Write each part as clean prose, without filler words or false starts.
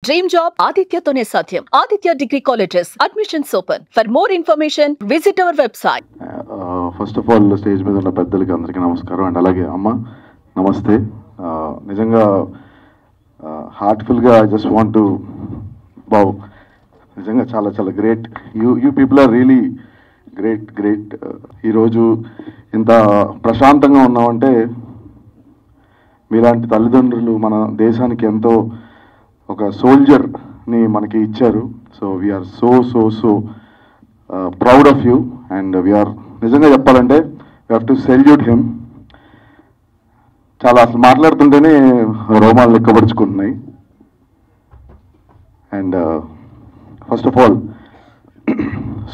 Dream job ఆదిత్యతోనే సాధ్యం. Aditya degree colleges admissions open. For more information visit our website. First of all stage మీద ఉన్న పెద్దలకి అందరికీ నమస్కారం. అండ్ అలాగే అమ్మ నమస్తే. నిజంగా హార్ట్ఫుల్గా ఐ జస్ట్ వాంట్ టు బావ్. నిజంగా చాలా చాలా great. You people are really great. ఈరోజు ఇంత ప్రశాంతంగా ఉన్నామంటే మీలాంటి తల్లిదండ్రులు మన దేశానికి ఎంతో ఒక సోల్జర్ని మనకి ఇచ్చారు. So we are so proud of you. And we are నిజంగా చెప్పాలంటే we have to salute him. చాలా అసలు మాట్లాడుతుంటేనే రోమాలు లెక్కపరుచుకుంటున్నాయి. And first of all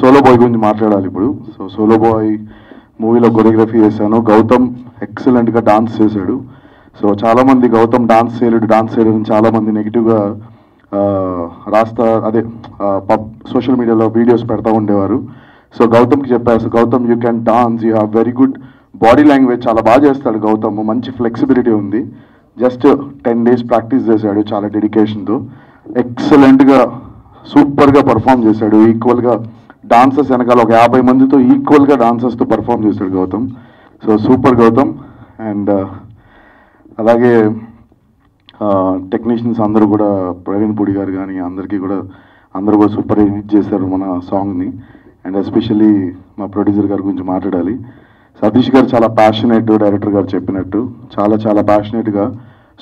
Solo Boy గురించి మాట్లాడాలి ఇప్పుడు. సో సోలో బాయ్ మూవీలో కొరియోగ్రఫీ చేశాను. గౌతమ్ ఎక్సలెంట్గా డాన్స్ చేశాడు. సో చాలామంది గౌతమ్ డాన్స్ చేయలేడు అని చాలామంది నెగిటివ్గా సోషల్ మీడియాలో వీడియోస్ పెడతా ఉండేవారు. సో గౌతమ్కి చెప్పారు, Gautam you can dance, you have very good body language, చాలా బాగా చేస్తాడు గౌతమ్, మంచి ఫ్లెక్సిబిలిటీ ఉంది. జస్ట్ 10 days ప్రాక్టీస్ చేశాడు చాలా డెడికేషన్తో. ఎక్సలెంట్గా సూపర్గా పర్ఫామ్ చేశాడు. ఈక్వల్గా డాన్సర్స్ వెనకాల ఒక 50 మందితో ఈక్వల్గా డాన్సర్స్తో పర్ఫామ్ చేశాడు Gautam. So super Gautam. And అలాగే టెక్నీషియన్స్ అందరూ కూడా, ప్రవీణ్ పూడి గారు కానీ అందరూ కూడా సూపర్ హిట్ చేశారు మన సాంగ్ని. అండ్ ఎస్పెషల్లీ మా ప్రొడ్యూసర్ గారి గురించి మాట్లాడాలి. సతీష్ గారు చాలా ప్యాషనేట్, డైరెక్టర్ గారు చెప్పినట్టు చాలా ప్యాషనేట్గా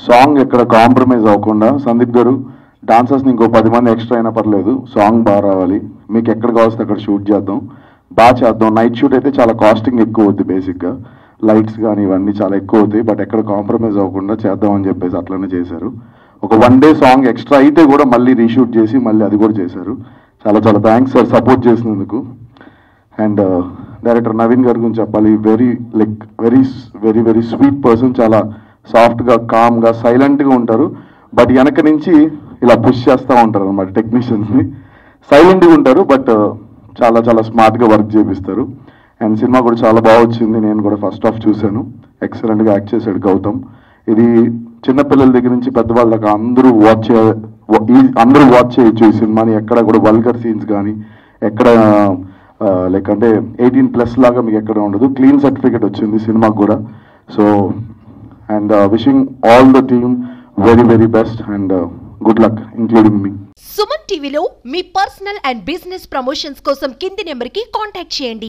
సాంగ్ ఎక్కడ కాంప్రమైజ్ అవ్వకుండా, సందీప్ గారు డాన్సర్స్ని ఇంకో 10 మంది ఎక్స్ట్రా అయినా పర్లేదు, సాంగ్ బాగా రావాలి, మీకు ఎక్కడ కావాల్సి అక్కడ షూట్ చేద్దాం, బాగా చేద్దాం. నైట్ షూట్ అయితే చాలా కాస్టింగ్ ఎక్కువ అవుతుంది, బేసిక్గా లైట్స్ కానీ ఇవన్నీ చాలా ఎక్కువ అవుతాయి, బట్ ఎక్కడ కాంప్రమైజ్ అవ్వకుండా చేద్దాం అని చెప్పేసి అట్లనే చేశారు. ఒక 1 day సాంగ్ ఎక్స్ట్రా అయితే కూడా మళ్ళీ రీషూట్ చేసి మళ్ళీ అది కూడా చేశారు. చాలా థ్యాంక్స్ సార్ సపోర్ట్ చేసినందుకు. అండ్ డైరెక్టర్ నవీన్ గారి గురించి చెప్పాలి. Very sweet person. చాలా సాఫ్ట్గా, కామ్గా, సైలెంట్గా ఉంటారు. బట్ వెనక నుంచి ఇలా పుష్ చేస్తూ ఉంటారు అనమాట టెక్నీషియన్స్ని. సైలెంట్గా ఉంటారు బట్ చాలా స్మార్ట్గా వర్క్ చేపిస్తారు. అండ్ సినిమా కూడా చాలా బాగా వచ్చింది. నేను కూడా ఫస్ట్ హాఫ్ చూశాను. ఎక్సలెంట్గా యాక్ట్ చేశాడు గౌతమ్. ఇది చిన్నపిల్లల దగ్గర నుంచి పెద్దవాళ్ళ దాకా అందరూ వాచ్ చేయొచ్చు ఈ సినిమాని. ఎక్కడ కూడా వల్గర్ సీన్స్ కానీ ఎక్కడ లైక్ అంటే 18+ లాగా మీకు ఎక్కడ ఉండదు. క్లీన్ సర్టిఫికేట్ వచ్చింది సినిమాకి కూడా. So and wishing all the team very best and good luck including me. Suman టీవీలో మీ పర్సనల్ అండ్ బిజినెస్ ప్రమోషన్స్ కోసం కింది నెంబర్కి కాంటాక్ట్ చేయండి.